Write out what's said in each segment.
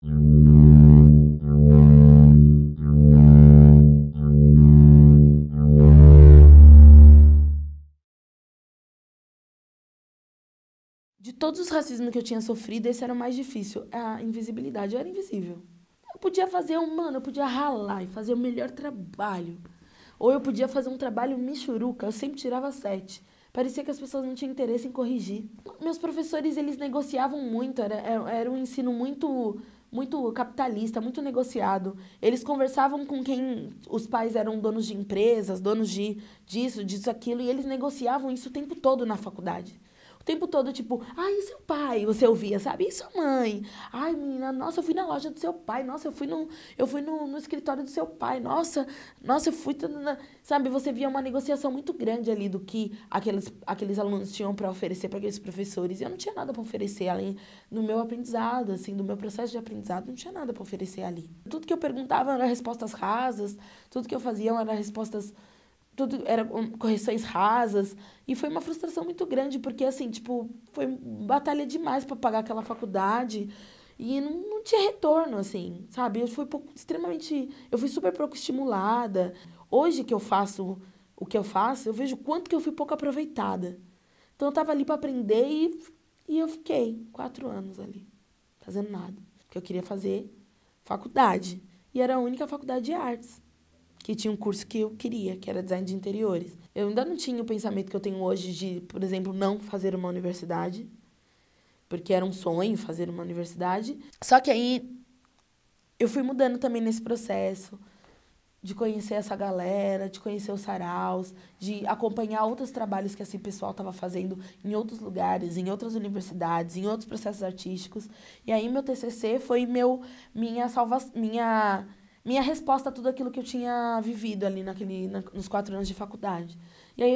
De todos os racismos que eu tinha sofrido, esse era o mais difícil, a invisibilidade. Eu era invisível. Eu podia fazer eu podia ralar e fazer o melhor trabalho. Ou eu podia fazer um trabalho michuruca, eu sempre tirava 7. Parecia que as pessoas não tinham interesse em corrigir. Meus professores, eles negociavam muito, era um ensino muito capitalista, muito negociado. Eles conversavam com quem os pais eram donos de empresas, donos disso, aquilo, e eles negociavam isso o tempo todo na faculdade. O tempo todo, tipo, ai, e seu pai? Você ouvia, sabe? E sua mãe? Ai, menina, nossa, eu fui na loja do seu pai. Nossa, eu fui no escritório do seu pai. Nossa, eu fui... Sabe, você via uma negociação muito grande ali do que aqueles alunos tinham para oferecer para aqueles professores. E eu não tinha nada para oferecer, além do meu aprendizado, assim, do meu processo de aprendizado, não tinha nada para oferecer ali. Tudo que eu perguntava eram respostas rasas, tudo que eu fazia eram respostas... Tudo era correções rasas, e foi uma frustração muito grande, porque, assim, tipo, foi batalha demais para pagar aquela faculdade, e não tinha retorno, assim, sabe? Eu fui super pouco estimulada. Hoje que eu faço o que eu faço, eu vejo quanto que eu fui pouco aproveitada. Então, eu tava ali para aprender e eu fiquei 4 anos ali, fazendo nada, porque eu queria fazer faculdade, e era a única faculdade de artes que tinha um curso que eu queria, que era design de interiores. Eu ainda não tinha o pensamento que eu tenho hoje de, por exemplo, não fazer uma universidade, porque era um sonho fazer uma universidade. Só que aí eu fui mudando também nesse processo de conhecer essa galera, de conhecer os saraus, de acompanhar outros trabalhos que esse pessoal estava fazendo em outros lugares, em outras universidades, em outros processos artísticos. E aí meu TCC foi minha resposta a tudo aquilo que eu tinha vivido ali nos 4 anos de faculdade. E aí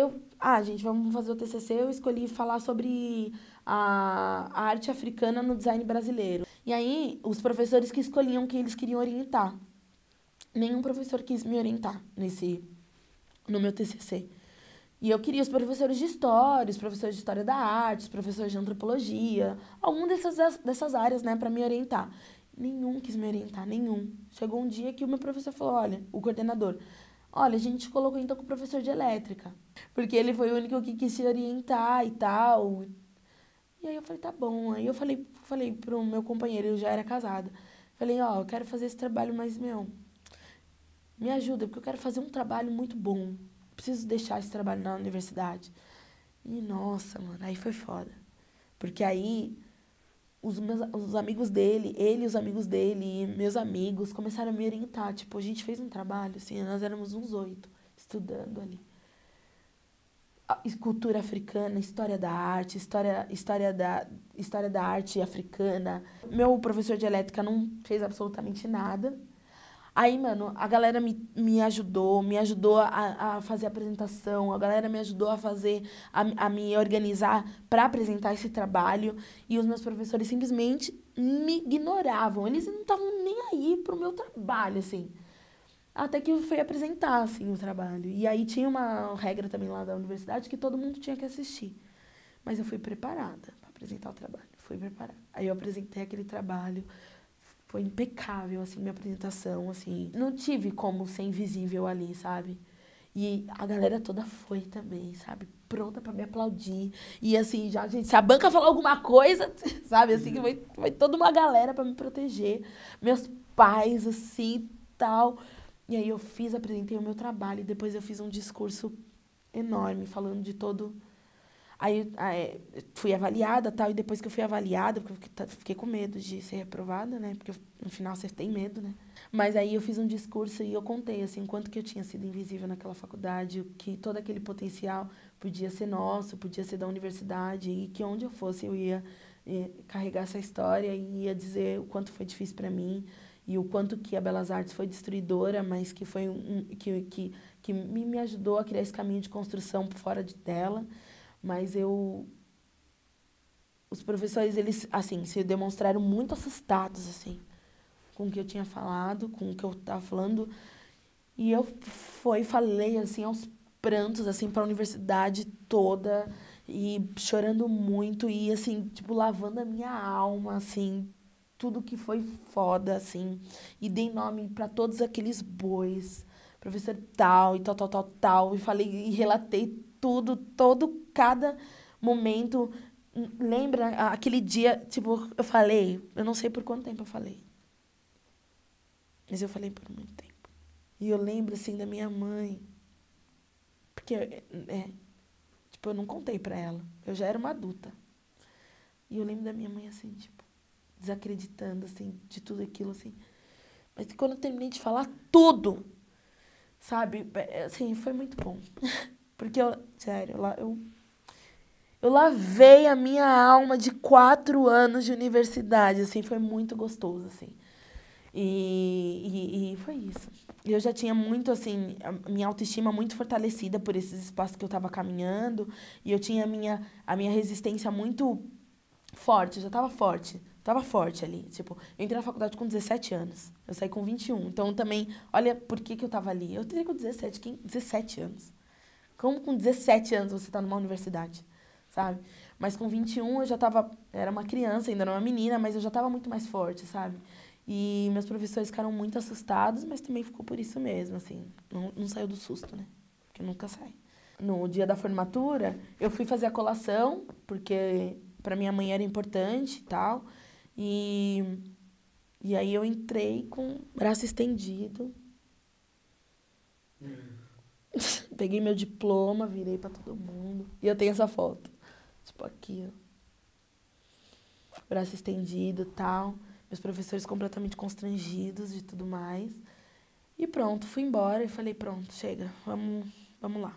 gente, vamos fazer o TCC. Eu escolhi falar sobre a arte africana no design brasileiro. E aí os professores que escolhiam quem eles queriam orientar. Nenhum professor quis me orientar no meu TCC. E eu queria os professores de história, os professores de história da arte, os professores de antropologia, algum dessas áreas, né, para me orientar. Nenhum quis me orientar, nenhum. Chegou um dia que o meu professor falou, olha, o coordenador, olha, a gente te colocou então com o professor de elétrica, porque ele foi o único que quis te orientar e tal. E aí eu falei, tá bom. Aí eu falei pro meu companheiro, ele já era casado. Falei, ó, eu quero fazer esse trabalho, mas, me ajuda, porque eu quero fazer um trabalho muito bom. Preciso deixar esse trabalho na universidade. E, nossa, mano, aí foi foda. Porque aí, os amigos dele, ele e os amigos dele, e meus amigos, começaram a me orientar. Tipo, a gente fez um trabalho, assim, nós éramos uns 8, estudando ali. Cultura africana, história da arte, história da arte africana. Meu professor de elétrica não fez absolutamente nada. Aí, mano, a galera me ajudou a fazer a apresentação, a galera me ajudou a me organizar para apresentar esse trabalho, e os meus professores simplesmente me ignoravam, eles não estavam nem aí pro meu trabalho, assim. Até que eu fui apresentar, assim, o trabalho. E aí tinha uma regra também lá da universidade que todo mundo tinha que assistir. Mas eu fui preparada para apresentar o trabalho, fui preparada. Aí eu apresentei aquele trabalho. Foi impecável, assim, minha apresentação, assim. Não tive como ser invisível ali, sabe? E a galera toda foi também, sabe? Pronta pra me aplaudir. E assim, já, gente, se a banca falar alguma coisa, sabe? Assim, que foi toda uma galera pra me proteger. Meus pais, assim, tal. E aí eu apresentei o meu trabalho. E depois eu fiz um discurso enorme, falando de todo... Aí fui avaliada, tal, e depois que eu fui avaliada, porque eu fiquei com medo de ser reprovada, né? Porque no final você tem medo, né? Mas aí eu fiz um discurso e eu contei, assim, o quanto que eu tinha sido invisível naquela faculdade, que todo aquele potencial podia ser nosso, podia ser da universidade, e que onde eu fosse eu ia carregar essa história e ia dizer o quanto foi difícil para mim, e o quanto que a Belas Artes foi destruidora, mas que foi que me ajudou a criar esse caminho de construção fora dela. Mas os professores, eles, assim, se demonstraram muito assustados, assim, com o que eu tinha falado, com o que eu estava falando. E eu falei, assim, aos prantos, assim, para a universidade toda, e chorando muito, e, assim, tipo, lavando a minha alma, assim, tudo que foi foda, assim. E dei nome para todos aqueles bois. Professor tal e tal, tal, tal, tal. E falei, e relatei tudo, cada momento. Lembra aquele dia, tipo, eu falei, eu não sei por quanto tempo eu falei. Mas eu falei por muito tempo. E eu lembro, assim, da minha mãe. Porque, tipo, eu não contei pra ela. Eu já era uma adulta. E eu lembro da minha mãe, assim, tipo, desacreditando, assim, de tudo aquilo, assim. Mas quando eu terminei de falar tudo, sabe? Assim, foi muito bom. Porque sério, eu lavei a minha alma de 4 anos de universidade, assim, foi muito gostoso, assim. E foi isso. Eu já tinha muito, assim, a minha autoestima muito fortalecida por esses espaços que eu estava caminhando. E eu tinha a minha resistência muito forte, eu já estava forte. Tava forte ali. Tipo, eu entrei na faculdade com 17 anos. Eu saí com 21. Então, também, olha por que eu tava ali. Eu entrei com 17 anos. Como com 17 anos você tá numa universidade, sabe? Mas com 21 eu já tava... Era uma criança, ainda não uma menina, mas eu já tava muito mais forte, sabe? E meus professores ficaram muito assustados, mas também ficou por isso mesmo, assim. Não saiu do susto, né? Porque nunca sai. No dia da formatura, eu fui fazer a colação, porque para minha mãe era importante e tal. E aí eu entrei com o braço estendido. Peguei meu diploma, virei pra todo mundo. E eu tenho essa foto. Tipo, aqui, ó. Braço estendido e tal. Meus professores completamente constrangidos e tudo mais. E pronto, fui embora e falei, pronto, chega, vamos lá.